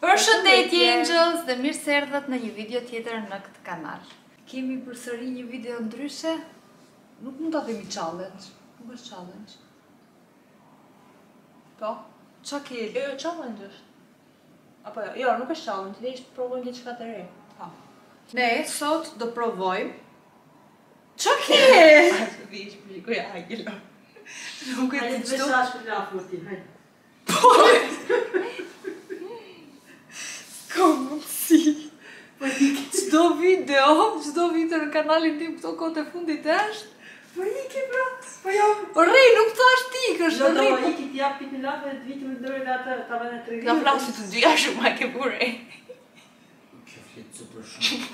Përshëndetje Angels dhe mirë se erdhët në një video tjetër në këtë kanal. Kemi përsëri një video ndryshe. Nuk mund ta themi challenge. Nuk është challenge. Po, ç'a ke? Jo, challenge është. Apo jo, nuk është challenge, ne ishte provojmë diçka të re. Po. Ne sot do provojmë. Ç'a ke? Vish, shikoj Angela. Nuk e di çfarë. Veçash për lafë ti, hajde. Ka mundësi. Çdo video në kanalin tim këto kohët e fundit është. Po iki bra. Po jo. Rri, nuk thash ti kësh Jo, rri. do iki ti jap pikë lafë dhe vitë me ndërë atë ta vënë 30. Nga flasit të dyja shumë ma ke bure. Kjo fletë super shumë.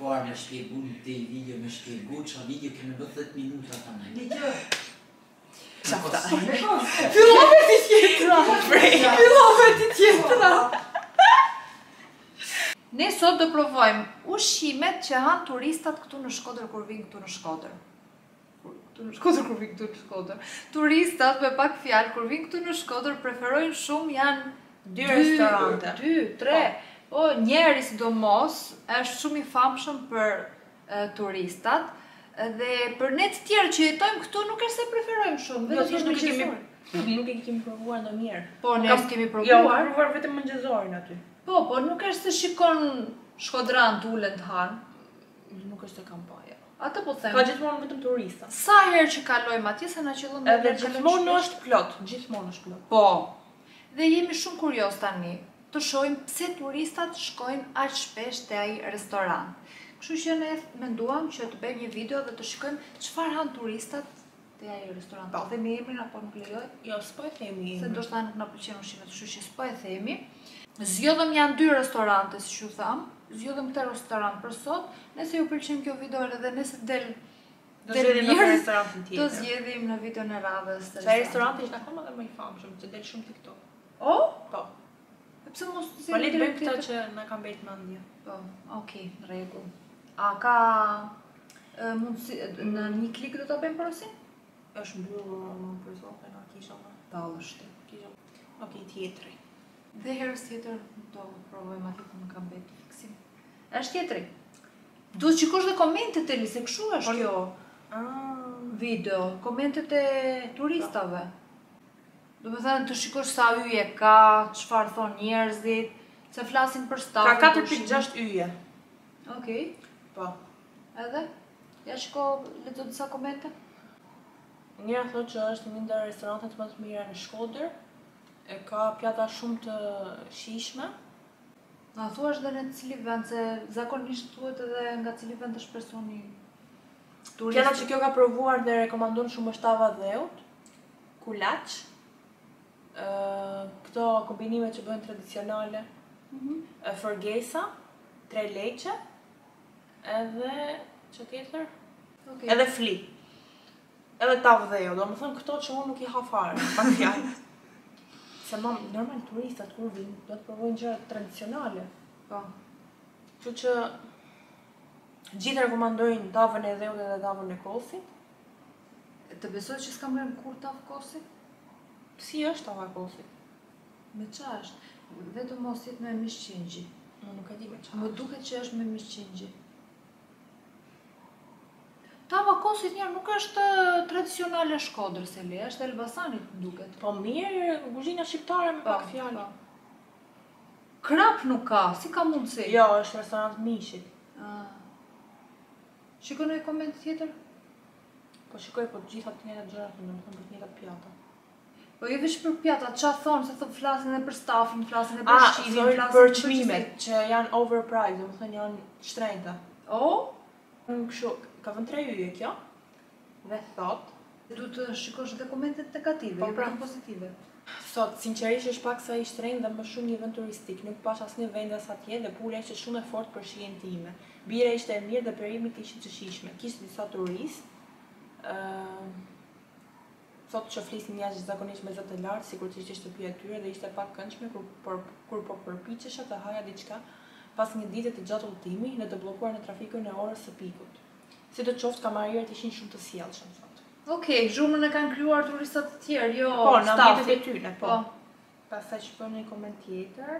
Po arë me shpjegu në te video, me shpjegu qa video keme 10 minuta ta me. Një gjë. Qafta. Fillove ti tjetra. Fillove ti tjetra. Ne sot do provojmë ushqimet që han turistat këtu në Shkodër kur vinë këtu në Shkodër. Turistat me pak fjalë kur vinë këtu në Shkodër preferojnë shumë janë Dy restorante. 2, 3. Po njeri sidomos është shumë i famshëm për turistat. Dhe për ne të tjerë që jetojmë këtu nuk është se preferojmë shumë, vetëm thjesht nuk mëngjesor. e kemi provuar ndonjëherë. Po ne s'kemi Jo, provuar. provuar vetëm mëngjesorin aty. Po nuk është se shikon shkodran t'ulen të hanë. Nuk është e kampaja. Atë po them. Ka gjithmonë vetëm turista. Sa herë që kalojmë atje se na qellon Edhe gjithmonë është plot, gjithmonë është plot. Po. Dhe jemi shumë kurioz tani të shohim pse turistat shkojnë aq shpesh te ai restorant. Kështu që ne menduam që të bëjmë një video dhe të shikojmë çfarë han turistat te ai restorant. Po themi emrin apo nuk lejoj? Jo, s'po e themi. Se ndoshta nuk na pëlqen ushqimet, kështu që s'po e themi. Zgjodhëm janë 2 restorante, siç ju tham. Zgjodhëm këtë restorant për sot. Nëse ju pëlqen kjo video edhe nëse del Do zgjedhim në restorantin tjetër. do zgjedhim në videon e radhës. Sa restoranti është akoma dhe më i famshëm, që del shumë TikTok. O? Po. Pse mos Po le të bëjmë këta që na kanë bërë mendje. Po, okay, në rregull. A ka mundësi në një klik do ta bëjmë porosin? Është mbyllur për zotin, a kisha më? Po, është. Kisha. Okej, tjetri. Dhe herës tjetër do provojmë atë ku më ka mbetur fiksim. Është tjetri. Duhet shikosh dhe komentet e li, se kështu është kjo video, komentet e turistave. Do me thënë të shikosh sa yje ka, çfarë thon njerëzit, se flasin për stafin. Ka 4.6 yje. Okej. Po. Edhe? Ja shiko, lexo disa komente. Njëra thotë që është një ndër restorantet më të mira në Shkodër. E ka pjata shumë të shijshme. Na thuash dhe në cili vend, se zakonisht thuhet edhe nga cili vend është personi turist. Pjata që kjo ka provuar dhe rekomandon shumë është tava dheut, kulaç, këto kombinime që bëhen tradicionale, forgesa, 3 leqe, edhe që tjetër? Okay. Edhe fli. Edhe tavë dheu, do më thënë këto që unë nuk i ha fare, pak fjallë. Se normal turistat kur vinë, do të provojnë gjëra tradicionale. Po. Kështu që gjithë rekomandojnë tavën e dheut dhe tavën e kosit. Të besoj që s'kam rënë kur tavë kosi? Si është tava e kosit? Me qa është? Vetëm mos jetë me mishqingji. Unë nuk e di me qa. Më duket që është me mishqingji. Tava kosit njerë nuk është tradicionale Shkodrës e le, është Elbasanit më duket. Po mirë, kuzhina shqiptare me pak fjallë. Krap nuk ka, si ka mundësi? Jo, është restorant mishit. Shikoj në koment tjetër? Po shikoj, po gjitha të njëta gjëra, në më thëmë për njëta pjata. Po jo veç për pjata, qa thonë, se thë flasin edhe për stafin, flasin edhe për shqimin, sorry, flasin për çmimet që janë overpriced, do më thënë janë shtrenjta. O? Kështu, ka vënë 3 yje kjo, dhe thot, Du të shikosh edhe komentet negative, po pra pozitive. Thot, sinqerisht është pak sa i shtrenjtë dhe më shumë një vend turistik, nuk pash asnjë vendas atje dhe pula ishte shumë e fortë për shijen time. Bira ishte e mirë dhe perimit ishin të shijshme. Kishte disa turistë, thot që flisin njerëz zakonisht me zë të lartë, sikur të ishte shtëpia e tyre dhe ishte pak këndshme kur po përpiqesha të haja diçka pas një dite të gjatë udhëtimi dhe të bllokuar në trafikun e orës së pikut. Sidoqoftë kamarierët ishin shumë të sjellshëm, thot. Okej, zhurmën e kanë krijuar turistat të tjerë, jo Po, në ambientet stafi. e tyre, po. Pastaj shkruan një koment tjetër.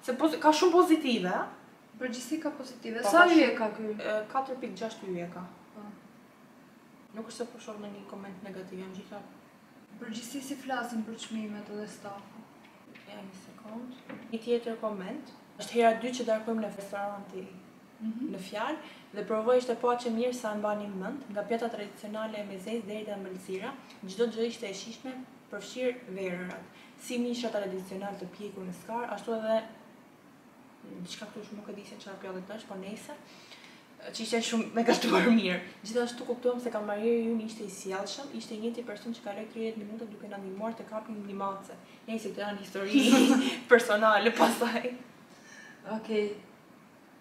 Se ka shumë pozitive, a? Përgjithësi ka pozitive. Po, Sa ka yje shumë. ka ky? 4.6 yje ka. Nuk është se po shoh në një koment negativ, janë gjitha. Përgjithësi si flasin për çmimet edhe stafu. Ja, një sekond. Një tjetër koment. Është hera 2 që darkojmë në restoranti në fjalë dhe provoj ishte paqe mirë sa mbani mend, nga pjata tradicionale e mezes deri te ëmbëlsira, çdo gjë ishte e shijshme, përfshirë verërat, si misha tradicional të pjekur në skar, ashtu edhe diçka këtu shumë nuk e di se çfarë pjatë është, po nejse, që ishte shumë me gatuar mirë. Gjithashtu kuptuam se kamarieri ynë ishte i sjellshëm, ishte i njëjti person që kaloi 30 minuta duke na ndihmuar të kapim një mace. Nejse këto janë histori personale pastaj. Okej.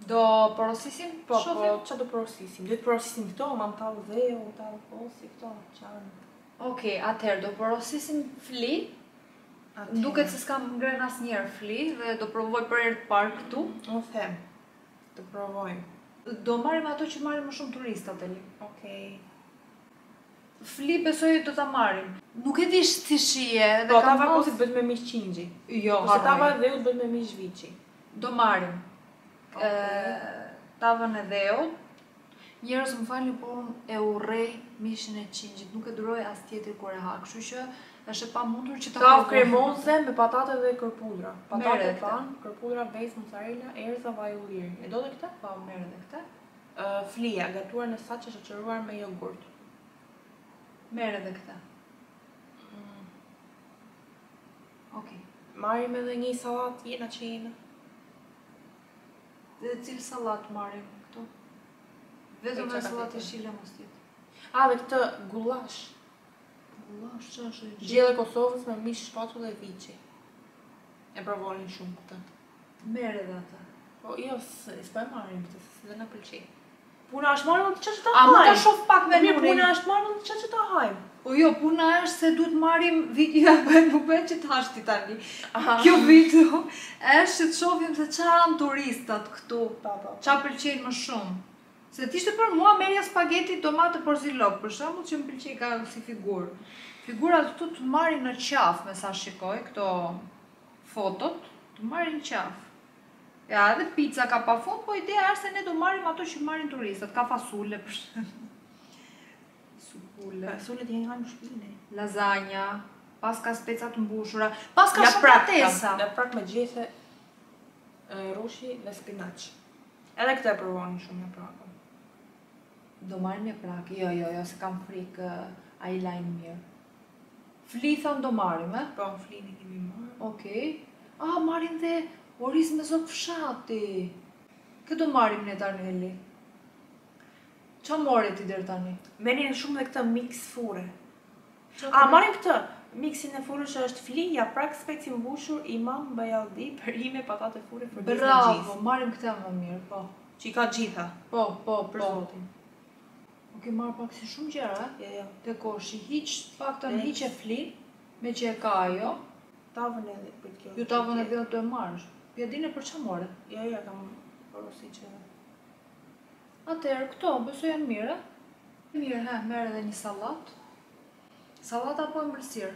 Do porosisim? Po, çfarë do porosisim? Do të porosisim këto, mam tallë dheu, tallë posi këto, çfarë? Okej, atëherë do porosisim fli. Duket se s'kam ngren asnjëherë fli dhe do provoj për herë të parë këtu. Unë them. Të provojmë. Do marrim ato që marrin më shumë turistat Eli. Okej. Fli besoj do ta marrim. Nuk e di si shije dhe Po, kam tava posit bëhet me mish qingji. Jo, Ose tava e dheut bëhet me mish viçi. do marrim. Okej. Tavën e dheut. Njerëz më falni, por unë e urrej mishin e qingjit, nuk e duroj as tjetër kur e ha, kështu që është e pamundur që ta Tavë provoj. kremoze me patate dhe kërpudra. Patate Mere pan, kërpudra, vezë, mozzarella, erza, vaj ulliri. E do dhe këta? Po, merr edhe këtë. Flia, gatuar në saçe shoqëruar me jogurt. Merr edhe këtë. Okej. Marrim edhe një sallatë jena që jena. Dhe cilë sallat marrim këtu? Vetëm çka e sallatë tjetër? jeshile mos tjetë. A, dhe këtë gullash. Gullash që është e Gjellë e Kosovës me mish shpatull dhe viçi. E provonin shumë këtë. Merr edhe atë. Po, jo, s'po e marrim këtë, se dhe na pëlqej. Puna është marrë të që ta A mund ta hajmë? shoh pak Mirë, menunin? puna është marrë të që ta hajmë. Po jo, puna është se duhet marrim video, nuk bëhet që të hashti tani. Aha. Kjo video është që të shohim se çfarë janë turistat këtu. Po. Çfarë pëlqejnë më shumë. Se t'ishte për mua merja spaghetti, tomate, porzilok, për shembull që më pëlqej ka si figurë. Figurat këtu të marrin në qafë, me sa shikoj, këto fotot, të marrin qafë. Ja, edhe pizza ka pa fund, po ideja është se ne do marrim ato që marrin turistat, ka fasule për shembull. Supule, Sulet janë hajmë shpine. lasagna, pas ka speca të mbushura, pas ka shumë patesa. Në prak me gjethe rushi dhe spinaq. Edhe këtë e provonin shumë në prakën. Do marrim një prak, jo, se kam frikë ai lajnë mirë. Flithon do marrim, e? Po, në flini kemi marrë. Okej. Marrim dhe oriz me zog fshati. Këtë do marrim ne tani Eli. Qa more ti deri tani? Merrin shumë dhe këtë mix fure. Qa Marrim këtë. Miksin e furës që është fli, japrak, speci mbushur, imam, bajaldi, perime, patate fure, fërgjes me Bravo, gjithë. marrim këtë më mirë, po. Që i ka gjitha, për Po. zotin. Oke, marr pak si shumë gjëra, e? Jo. Te koshi, hiq, faktën Veç. hiq e flin, me që e ka ajo. Tavën edhe për kjo. Ju tavën e dhe do e marrësh. Ja dine për qa more. Jo, kam porosi që... Atëherë, këto, besoj janë mirë, e? Mirë, merr edhe një sallat. Sallat apo ëmbëlsirë?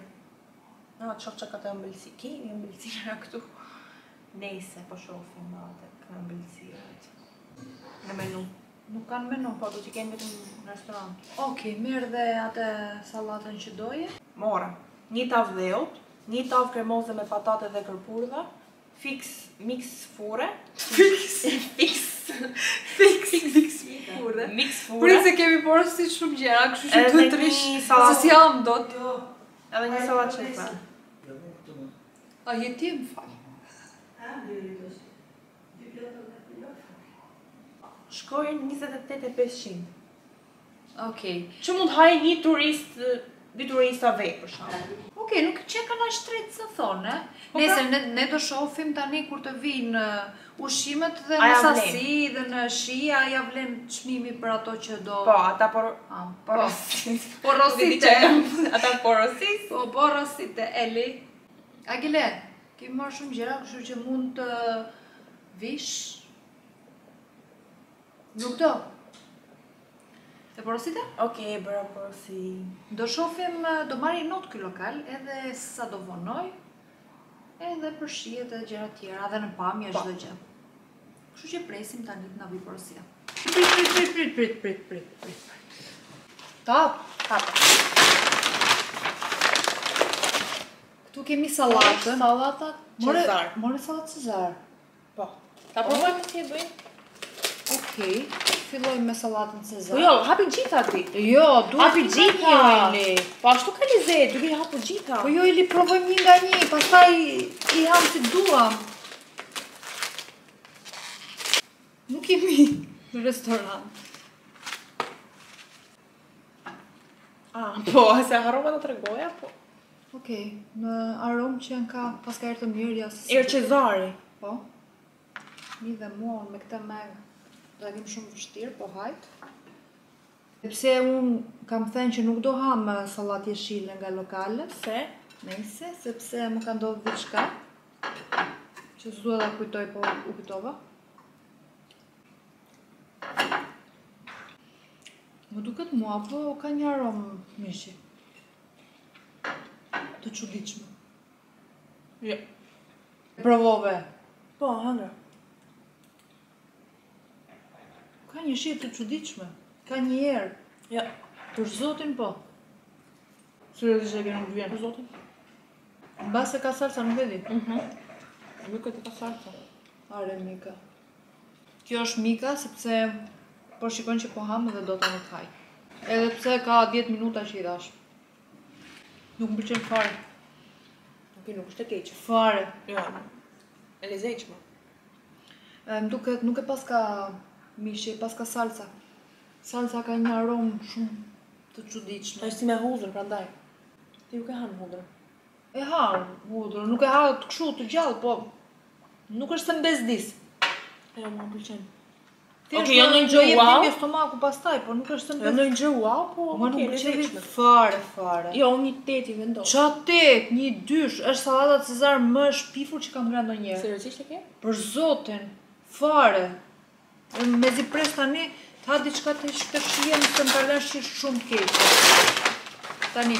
Qof që ka të ëmbëlsi. Kemi ëmbëlsira këtu. Nejse, po shofim atë ka ëmbëlsirat. Në menu. Nuk kanë menu. Po, do t'i kenë vetëm në restorant. Okej, merr dhe atë sallatën që doje. Mora. Një tavë dheut, një tavë kremoze me patate dhe kërpurdha, mix fure. Mix fure. Mix fure. Pri se kemi porosi shumë gjëra, kështu që Edhe duhet të rish, një sallatë. se si jam dot. Edhe një sallatë shefa. A je ti më fal? Shkojnë 28.500. Okej. Që mund hajë një turist, dy turista vetë për shkak. Okej, nuk që ka aq shtrejt se thonë, e? Po, Nëse ne do shohim tani kur të vinë ushqimet dhe A në ja sasi dhe në shija, ja vlen çmimi për ato që do... Po, ata porosit. porosite. Ata porosis. Po, porosite, Eli. Agile, kemi marrë shumë gjëra, kështu që mund të vish. Nuk do. E porosite? Okej, bëra porosi. Do shohim, do marri not ky lokal, edhe sa do vonoj, e dhe për shihet dhe gjëra tjera, dhe në pamje çdo gjë. Kështu që presim tani të na vi porosia. Prit. Tap. Këtu kemi sallatën. Sallata Cezar. More sallatë Cezar. Po. Ta provojmë si e bëjmë? Okej, fillojmë me sallatën Cezar. Po jo, hapi gjitha ti. Jo, duhet Hapi gjitha. Po ashtu ka lezet, duke i hapur gjitha. Po jo, Ili, provojmë një nga një, pastaj i ham si duam. Nuk jemi në restoran. Po, se harrova të tregoja, po. Okej, në aromë që janë ka paska erë të mirë, jasë... Erë Cezari. Po. Mi dhe mua, me këta me dagim shumë vështirë, po hajtë. Sepse unë kam thënë që nuk do ham sallatë jeshile nga lokale. Se? Nëse, sepse më ka ndodhur diçka që s'dua ta kujtoj, po u kujtova. Më duket mua, po ka një aromë mishi. Të çuditshme. Jo. Provove. Po, hëngra. Ka një shije të çuditshme. Ka një erë. Jo. Për zotin po. Seriozisht e ke nuk vjen. Për zotin. Mbase ka salsa nuk e di. Nuk e të ka salsa. Are Mika. Kjo është Mika sepse po shikon që po ham dhe do ta nuk haj. Edhe pse ka 10 minuta që i dash. Nuk më pëlqen fare. Nuk është e keqe. Fare. Jo. E lezetshme. Më duket nuk e paska mishi, paska salsa. Salsa ka një aromë shumë të çuditshme. Është si me hudhër, prandaj. Ti nuk e han hudhër. E ha hudhër, nuk e ha të kështu të gjallë, po nuk është se mbezdis. Jo, mua më pëlqen. Okej, jo në gjë wow. Jep stomaku pastaj, po nuk është se Jo në gjë wow, po mua nuk pëlqen fare. Jo, një 8 i vendos. Qa 8, një 2, është sallata Cezar më e shpifur që kam ngrënë ndonjëherë. Seriozisht e ke? Për zotin, fare. Mezi pres tani, ta diçka të shkëshien se më kalen shi shumë keqe. Tani.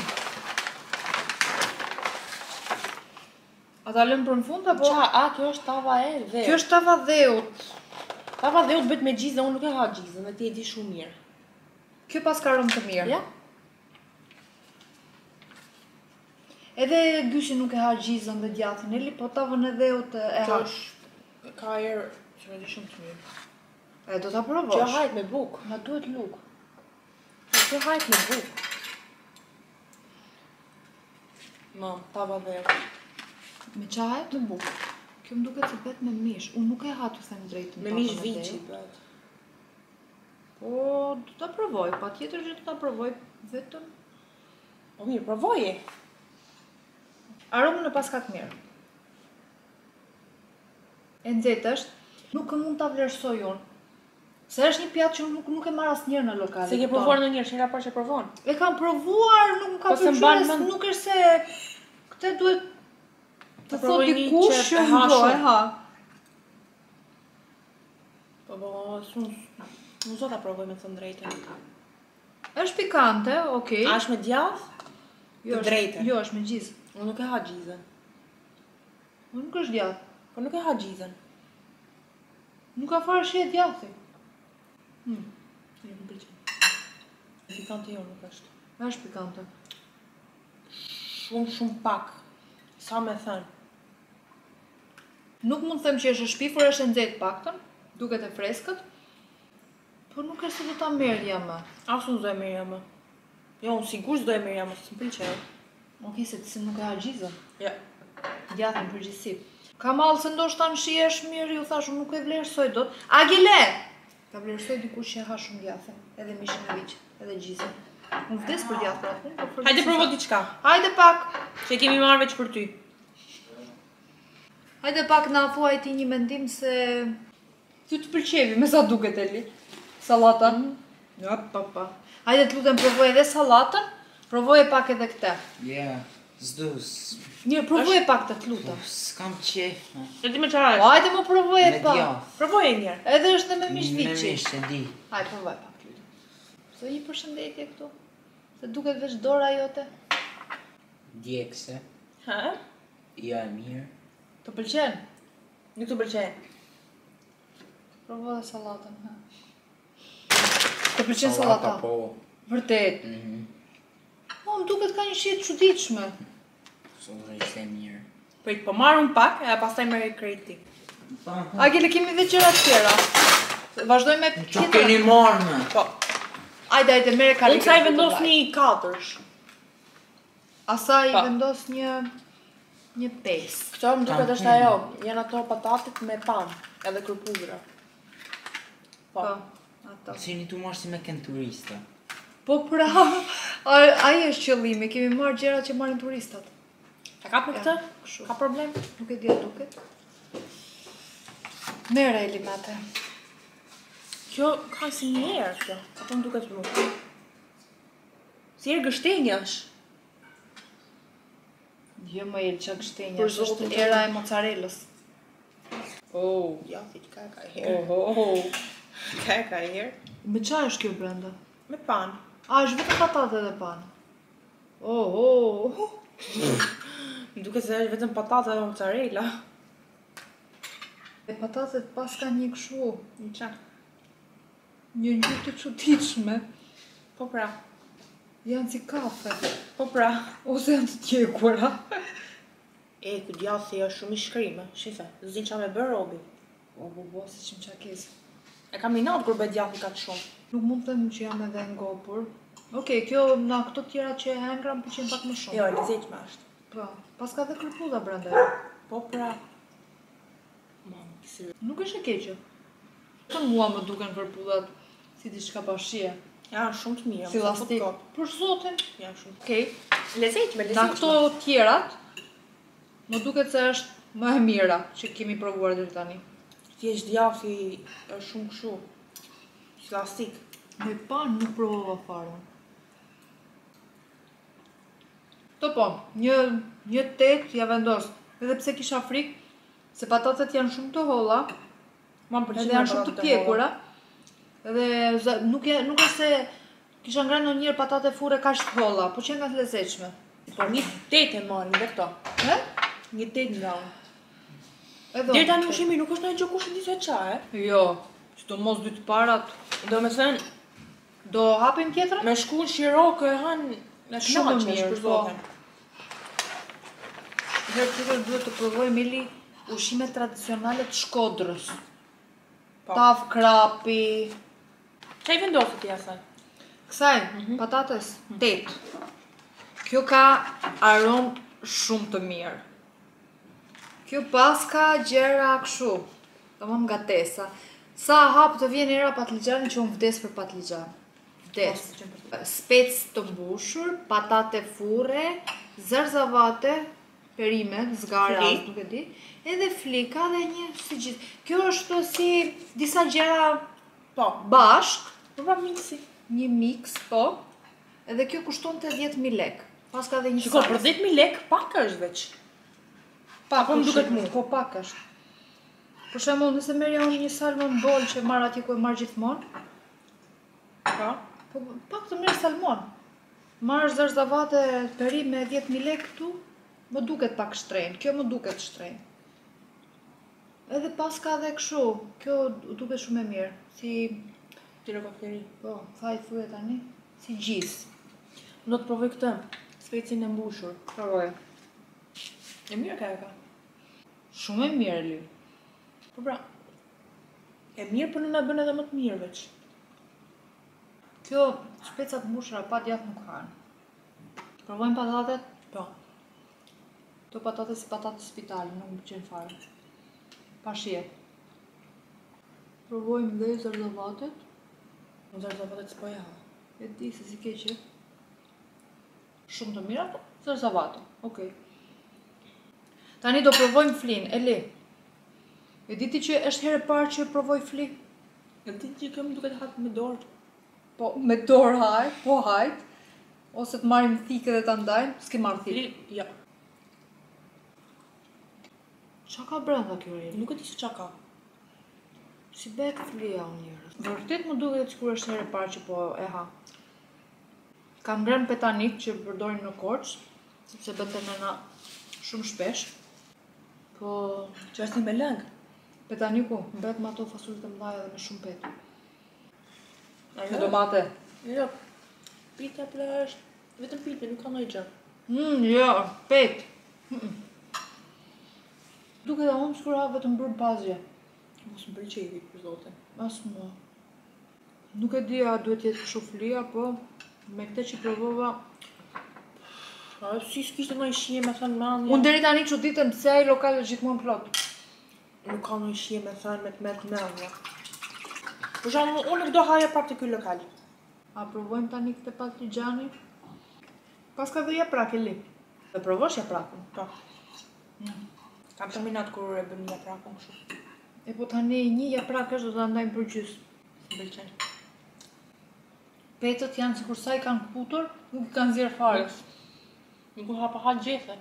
A ta lëm për në fund, apo? Kjo është tava e dheut. Kjo është tava dheut. Tava dheut bëhet me gjizë, unë nuk e ha gjizën, dhe ti e di shumë mirë. Kjo pas ka aromë të mirë. Ja? Edhe Gyshi nuk e ha gjizën dhe djathin, Eli, po tavën e dheut e ha. Kjo është ka erë që e di shumë të mirë. E do ta provosh. Kjo hajt me bukë. Na duhet luk. Kjo hajt me bukë. Ma, tava dheut. Me qahet? Me bukë. Kjo më duket se bet me mish. Unë nuk e ha të them drejtën. Me mish vici bet. Po, do ta provoj, patjetër që do ta provoj vetëm. Po mirë, provoje. Aromën e pas ka të mirë. E nxehtë është, nuk mund ta vlerësoj unë. Se është një pjatë që nuk e marr asnjëherë në lokale. Se ke provuar ndonjëherë, që nga parë që provon? E kam provuar, nuk më ka pëlqyer, nuk është se këtë duhet të thot dikush që e ha. Po, nuk do ta provoj me të drejtën. Është pikante, okay. A është me djath? Të drejtën. Jo, është me gjizë. Unë nuk e ha gjizën. Unë nuk është djath. Po nuk e ha gjizën. Nuk ka fare shi e djathi. Nuk më pëlqen. Pikante jo nuk është. Është pikante. Shumë pak. Sa me thënë. Nuk mund të them që është e shpifur, është e nxehtë paktën, duket e freskët. Po nuk është se do ta merrja më. As unë do e merrja më. Jo, unë sigurisht do e merrja më, s'm pëlqen. Okej, se ti nuk e ha gjizën. Ja. Djathin përgjithësi. Ka mallë se ndoshta në shi është mirë, ju thash, unë nuk e vlerësoj dot. Agile! Ta vlerësoj dikush që e ha shumë djathin, edhe mishin e viç, edhe gjizën. Unë vdes për djath për atë, po Hajde provo diçka. Hajde pak. Që kemi marrë veç për ty. Hajde pak na thuaj ti një mendim se ty të pëlqevi, me sa duket Eli. Sallata. Ja, pa. Hajde të lutem provoj edhe sallatën, provoje pak edhe këtë. Ja, s'dus. Mirë, provoje pak të lutem. S'kam qef. E ti me çfarë? Hajde më provoje Me pak. djath. Provoje një herë. Edhe është dhe me mish Me viçi. mish, e di. Hajde provoj pak të lutem. Se një përshëndetje këtu. Se duket veç dora jote. Djekse. Ha? Ja e mirë. Të pëlqen? Nuk të pëlqen. Provo dhe sallatën, ha. Të pëlqen sallata? Po. Vërtet. Po, më duket ka një shije çuditshme. Sonë ishte mirë. Prit, po marrëm pak, e pastaj merr kreti. A kemi dhe gjëra tjera? Vazhdojmë me Që keni marrë me? Po. Ajde, mere karikë. Unë sa i vendos një 4. Asa i Po. vendos një 5. Këto më duket është ajo, janë ato patatet me pan, edhe kërpudra. Po. Ato. Si një tu marrë si me kënë turista. Po pra, ai është qëllimi, kemi marrë gjëra që marrin turistat. E ka për këtë? Kështu. Ka problem? Nuk e di a duket. Mere e limate. Kjo ka si një herë kjo, apo më duket më. Si herë gështenjash. Jo më e qa gështenja, Për është zotin. era e mozzarellës. Oh, ja, si ka herë. Ka herë. Me qa është kjo brenda? Me pan. A, është vetëm patate dhe pan. Oh. Më duket se është vetëm patate dhe mozzarella. E patatet pas ka një këshu, Në qa? një ngjyrë të çuditshme. Po pra. Janë si kafe, Po pra. ose janë të tjekura. E, ku djathi është shumë i shkrime. Shife, zin qa me bërë robi. Po, si që më qakes. E kam minat kur bëj djathi ka të shumë. Nuk mund të them që jam edhe ngopur. Okej, kjo na këto tjera që e hengra më pëlqen pak më shumë. Jo, e lezetshme është. Po, pas ka dhe kërpulla brenda. Po pra. Mam, kësirë. Nuk është e keqe. Të mua më duken kërpullat si diçka bashkëje. Janë shumë të mira. Si lastik. Për zotin. Janë shumë. Okej. Lezetshme, Na këto tjerat, më duket se është më e mira që kemi provuar deri tani. Thjesht djathi është shumë kështu. Si lastik. Me pan nuk provova fare. To po, një 8 ja vendos. Edhe pse kisha frikë, se patatet janë shumë të holla, Mam pëlqen edhe janë shumë të pjekura. Edhe nuk është se kisha ngrënë ndonjëherë patate fure kaq të holla, po që nga të lezetshme. Po një 8 e marrin dhe këto. He? Një 8 nga unë. Edhe Deri tani ushimi nuk është ndonjë gjë kush di se çfarë. Jo, sidomos dy të parat. Do me thënë, Do hapim tjetrën? me shkull shirokë e hanë në Shumë knaqesh mirë, për po. zotin. Herë tjetër duhet të provojmë Eli ushqimet tradicionale të Shkodrës. Po. Taf krapi. Çfarë i vendosit ti asaj? Kësaj, patates, 8. Kjo ka aromë shumë të mirë. Kjo pas ka gjera këshu, tamam gatesa. Sa hap të vjen era patligjani që unë vdes për patligjan. Vdes. Spec të mbushur, patate fure, zerzavate, perime, zgara, Flik. nuk e di, edhe flika dhe një si gjithë. Kjo është si disa gjera Po. bashk, Po pra miksi. një mix, po, edhe kjo kushton të 10.000 lek. Pas ka dhe një Shiko, për 10.000 lek pak është veç. Pak Apo më duket mu? Po pak është. Për shembull, nëse merja unë një salmon bol që marr atje ku e marr gjithmonë, Po. po pak të merr salmon. Marr zerzavate perim me 10.000 lek këtu, më duket pak shtrenjtë. Kjo më duket shtrenjtë. Edhe pas ka dhe kështu, kjo duket shumë e mirë, si, Tirokokteri. po, thaj thuje tani, si gjis. Do të provoj këtë. Specin e mbushur. Provoje. E mirë ka e ka. Shumë e mirë, Ly. Po pra. E mirë për në na bën edhe më të mirë veç. Kjo specat mbushura pa djath nuk kanë. Provojmë patatet? Po. To patate si patate spitali, nuk më pëlqen fare. Pa shije. Provojmë dhe zerzavatet. Në zerzavatet s'po ja. E di se si keqe. Shumë të mira, po zerzavate. Okej. Tani do provojmë flin, Eli. E di ti që është herë e parë që provoj fli? E di që këmë duket hapë me dorë. Po, me dorë hajt, po hajt. Ose të marrim thikë dhe ta ndajmë, s'ke marrë thikë. Ja. Qa ka brenda kjo Eli? Nuk e di se qa ka. Si bek flia unë njërës. Vërtet më duket sikur është herë e parë që po e ha. Kam ngrënë petanik që përdorin në Korçë, sepse bënte nëna shumë shpesh. Po... Që është një me lëngë. Petaniku, mbet me ato fasulit e mdhaja dhe me shumë petë. Ajo? Me domate. Jo, pita pra është... Vetëm pita, nuk ka ndonjë gjë. Jo, petë. Duke dhe unë s'kur ha vetëm bërë pasgje. Mos më pëlqej për zotin. As mua. Nuk e di a duhet jetë shoflia, po me këtë që provova... Si s'kishte ndonjë shije me thënë mallja. Unë deri tani çuditem pse ai lokal është gjithmonë plot. Nuk ka ndonjë shije me thënë me të mallja. Për shembull, unë nuk do haja prapë te ky lokal. A provojmë tani këtë patrigjani? Pas ka dhe japrak e li. Dhe provosh japrakun? Po. Kam terminat kur e bëm japrakun kështu. E po tani një japrak është do ta ndajmë për gjys. M'pëlqen. Petët janë sikur sa i kanë kputur, nuk i kanë nxjerr fare. Nuk u hapa ha gjethe.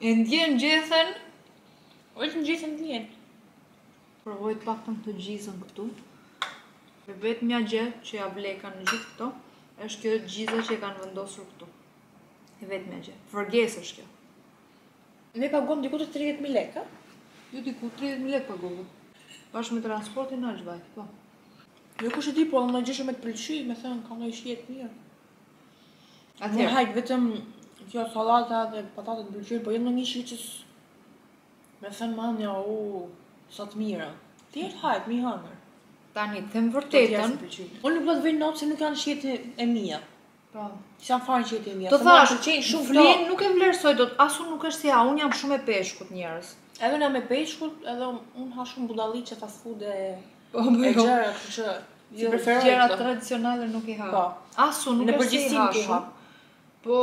E ndjen gjethen. Ojtë në gjethe ndjen. Provoj të paktën të gjizën këtu. E vetmja gjë që ja bleka në gjithë këto, është kjo gjiza që e kanë vendosur këtu. E vetmja gjë. Vërgesë është kjo. Ne paguam diku të 30.000 lekë, Ju diku 30.000 lekë paguam. Bashkë me transportin në Alxhbajt, po. Jo kush e di, po në gjë që me të pëlqy, me thënë ka ndonjë shije të mirë. Më Atëherë, hajt vetëm kjo sallata dhe patatet pëlqyjnë, po jo ndonjë shije që me thënë manja, sa të mira. Thjesht hajt, mi hëngër. tani them vërtetën. Unë nuk do të vëj notë se nuk janë shijet e mia. Po. S'janë fare shijet e mia. Të thash, shumë Vlen nuk e vlerësoj dot, as unë nuk është si ja, unë jam shumë e peshkut njerëz. Edhe na me peshkut, edhe unë ha shumë budalliqe fast food e Po, gjëra, kështu që si preferoj gjëra këto. tradicionale nuk i ha. Po. As unë Në nuk është si i përgjithësi ha nuk i ha. shumë. Po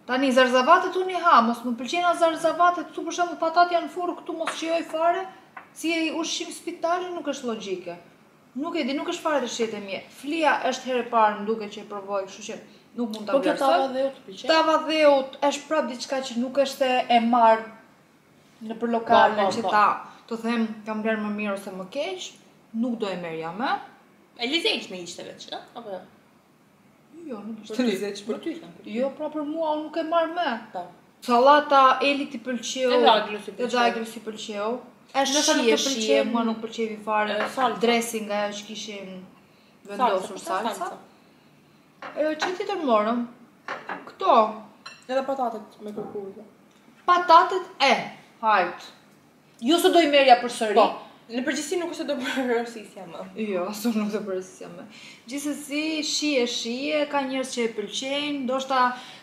tani zarzavatet unë i ha, mos më pëlqejnë as zarzavatet, këtu për shembull patat janë furrë, këtu mos qejoj fare, si ushqim spitali nuk është logjike. Nuk e di, nuk është fare të shihet e mia. Flia është herë e parë më duket që e provoj, kështu që nuk mund ta Po kjo tava vlerësoj. dhe u të pëlqen. Tava dheut është prap diçka që nuk është e marrë në për lokale Po, që po. ta të them kam blerë më mirë ose më keq, nuk do e merja me. E lezetshme ishte veç, a? Apo jo? Jo, nuk Për është ty, lezetshme. për ty them. Jo, pra për mua unë nuk e marr me. Po. Sallata Elit i pëlqeu. Edhe Aglos i pëlqeu. Edhe Aglos i pëlqeu. Është Nëse nuk të shije, pëlqen- mua nuk pëlqevi fare. Salsa. Dressing ajo që kishim vendosur salsa. Që tjetër morëm? Këto, Edhe patatet me kërkullë. patatet hajt. Jo se do i merja përsëri. Po. Në përgjithësi nuk është se do bërë rësisja më. Jo, asu nuk do përësisja me. Gjithsesi, shije, ka njerëz që e pëlqejnë, ndoshta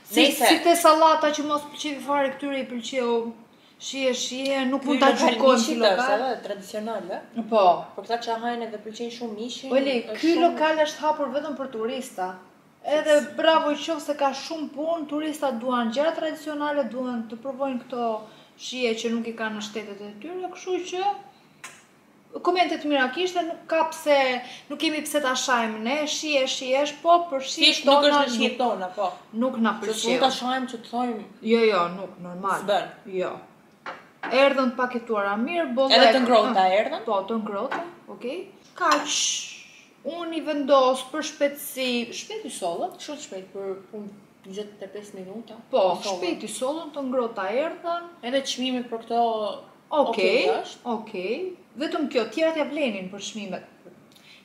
si te sallata që mos pëlqevi fare këtyre i pëlqeu shije, nuk mund ta gjykojmë si lokal. Edhe tradicional, ë? Po. Por këta që hajnë edhe pëlqejnë shumë mishin. Oli, ky lokal është hapur vetëm për turista. Edhe bravo i qoftë se ka shumë punë, turistat duan gjëra tradicionale, duan të provojnë këto shije që nuk i kanë në shtetet e tyre, kështu që komentet mira kishte, nuk ka pse, nuk kemi pse ta shajmë ne, shije, po për shijet nuk tona është në shijet tona, po. nuk na Se s'mund pëlqeu. ta shajmë që të thojmë Jo, nuk, normal. s'bën. Jo. Erdhën të paketuara mirë, bollek. Edhe të ngrohta erdhën? Po, të ngrohta, okay. Kaq, unë i vendos për shpejtësi, shpejt i sollën. Shumë shpejt për punë 25 minuta. Po, shpejt i sollën, të ngrohta erdhën. Edhe çmimi për këto Okej, është. okej. Vetëm kjo, tjerat ja vlenin për çmimet.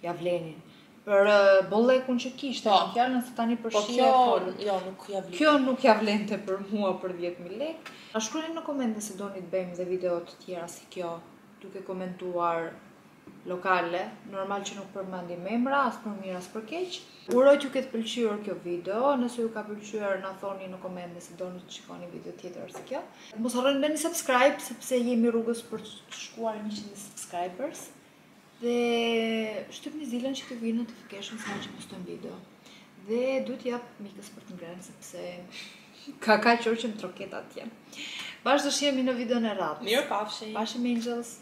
Ja vlenin. Për bollekun që kishte, Po. në fjalën se tani për Po shije kjo, folën. jo, nuk ja vlen. Kjo nuk ja vlente për mua për 10.000 lekë. Na shkruani në komente se doni të bëjmë dhe video të tjera si kjo, duke komentuar lokale, normal që nuk përmendim emra, as për mirë as për keq. Uroj t'ju ketë pëlqyer kjo video, nëse ju ka pëlqyer na thoni në komente se doni të shikoni video tjetër si kjo. Mos harroni bëni subscribe sepse jemi rrugës për të shkuar 100 subscribers. Dhe shtypni zilën që të vinë notification sa që postojmë video. Dhe duhet jap mikës për të ngrënë sepse ka kaq orë që më troket atje. Bashkë do shihemi në videon e radhës. Mirë pafshi. Pashim Angels.